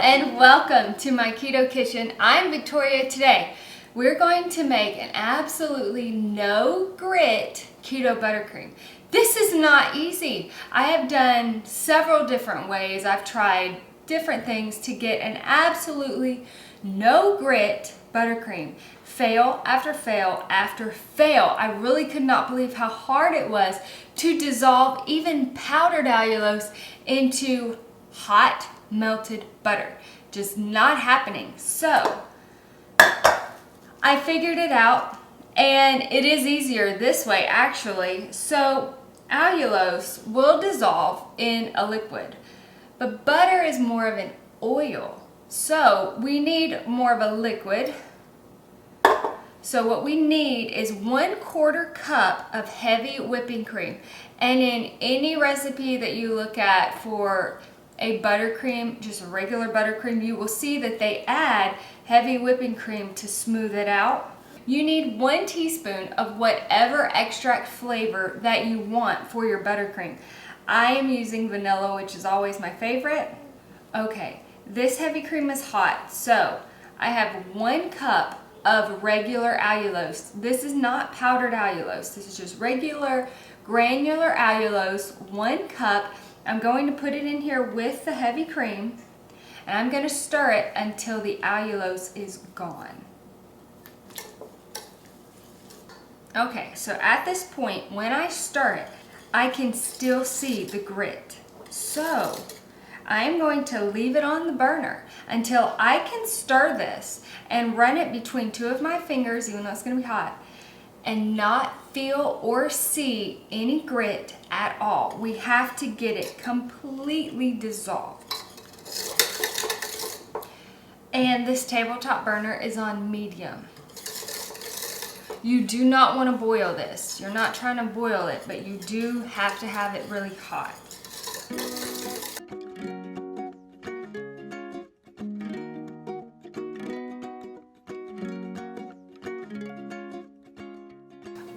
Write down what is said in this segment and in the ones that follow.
and welcome to my keto kitchen. I'm Victoria. Today we're going to make an absolutely no grit keto buttercream. This is not easy. I have done several different ways. I've tried different things to get an absolutely no grit buttercream. Fail after fail after fail. I really could not believe how hard it was to dissolve even powdered allulose into hot melted butter. Just not happening. So I figured it out, and it is easier this way actually. So allulose will dissolve in a liquid, but butter is more of an oil. So we need more of a liquid. So what we need is 1/4 cup of heavy whipping cream. And in any recipe that you look at for a buttercream, just a regular buttercream, you will see that they add heavy whipping cream to smooth it out. You need 1 teaspoon of whatever extract flavor that you want for your buttercream. I am using vanilla, which is always my favorite. Okay, this heavy cream is hot, so I have 1 cup of regular allulose. This is not powdered allulose. This is just regular granular allulose, 1 cup. I'm going to put it in here with the heavy cream, and I'm going to stir it until the allulose is gone. Okay, so at this point, when I stir it, I can still see the grit. So I'm going to leave it on the burner until I can stir this and run it between 2 of my fingers, even though it's going to be hot, and not feel or see any grit at all. We have to get it completely dissolved. And this tabletop burner is on medium. You do not want to boil this. You're not trying to boil it, but you do have to have it really hot.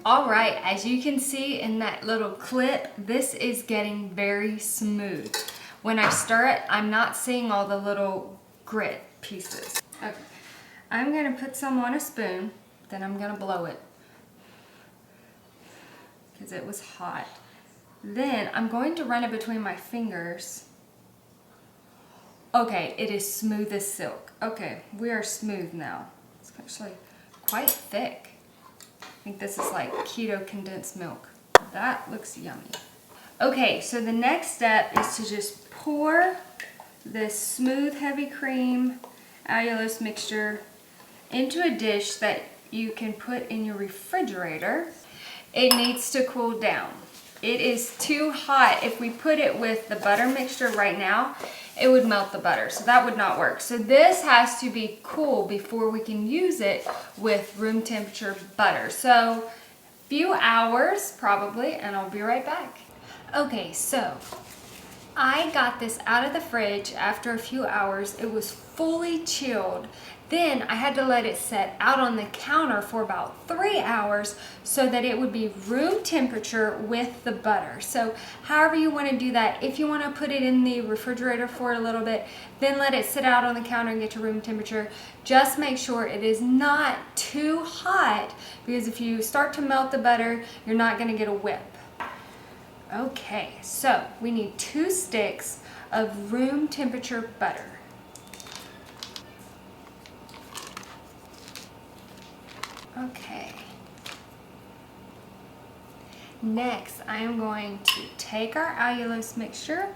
All right, as you can see in that little clip, this is getting very smooth. When I stir it, I'm not seeing all the little grit pieces. Okay, I'm gonna put some on a spoon, then I'm gonna blow it because it was hot. Then I'm going to run it between my fingers. Okay, it is smooth as silk. Okay, we are smooth now. It's actually quite thick. I think this is like keto condensed milk. That looks yummy. Okay, so the next step is to just pour this smooth heavy cream allulose mixture into a dish that you can put in your refrigerator. It needs to cool down. It is too hot. If we put it with the butter mixture right now, it would melt the butter, so that would not work. So this has to be cool before we can use it with room temperature butter. So a few hours probably, and I'll be right back. Okay, so I got this out of the fridge after a few hours. It was fully chilled. Then I had to let it set out on the counter for about 3 hours so that it would be room temperature with the butter. So however you want to do that, if you want to put it in the refrigerator for a little bit, then let it sit out on the counter and get to room temperature. Just make sure it is not too hot, because if you start to melt the butter, you're not going to get a whip. Okay, so we need 2 sticks of room temperature butter. Okay. Next, I am going to take our allulose mixture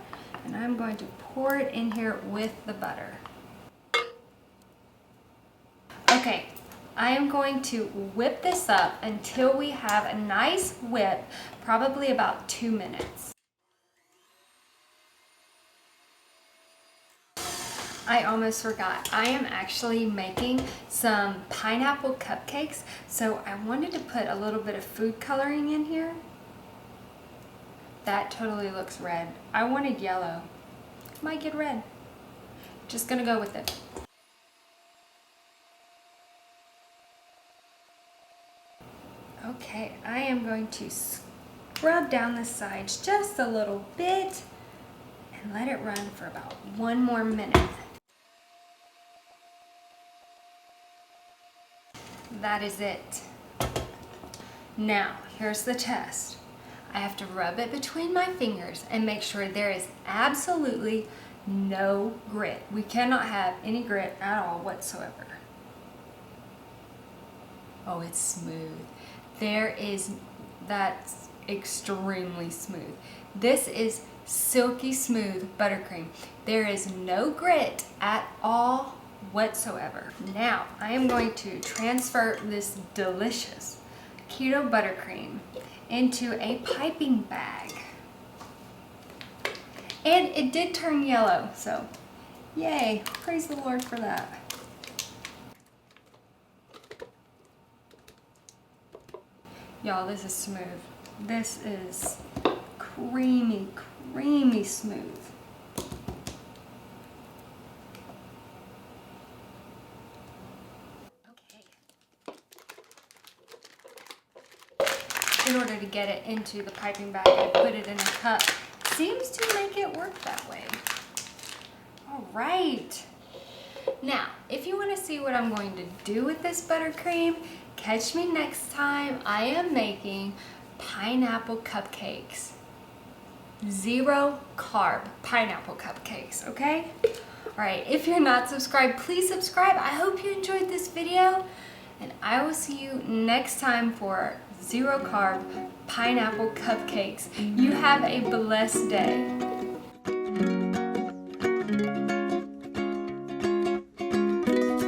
and I'm going to pour it in here with the butter. Okay, I am going to whip this up until we have a nice whip, probably about 2 minutes. I almost forgot. I am actually making some pineapple cupcakes, so I wanted to put a little bit of food coloring in here. That totally looks red. I wanted yellow. Might get red. Just gonna go with it. Okay, I am going to scrub down the sides just a little bit and let it run for about 1 more minute. that is it. Now, here's the test. I have to rub it between my fingers and make sure there is absolutely no grit. We cannot have any grit at all whatsoever. Oh, it's smooth. That's extremely smooth. This is silky smooth buttercream. There is no grit at all whatsoever. Now, I am going to transfer this delicious keto buttercream into a piping bag. And it did turn yellow, so yay, praise the Lord for that. Y'all, this is smooth. This is creamy, creamy smooth. In order to get it into the piping bag, I put it in a cup. Seems to make it work that way. All right. Now, if you want to see what I'm going to do with this buttercream, catch me next time. I am making pineapple cupcakes. 0 carb pineapple cupcakes, okay? All right, if you're not subscribed, please subscribe. I hope you enjoyed this video, and I will see you next time for 0 carb pineapple cupcakes. You have a blessed day.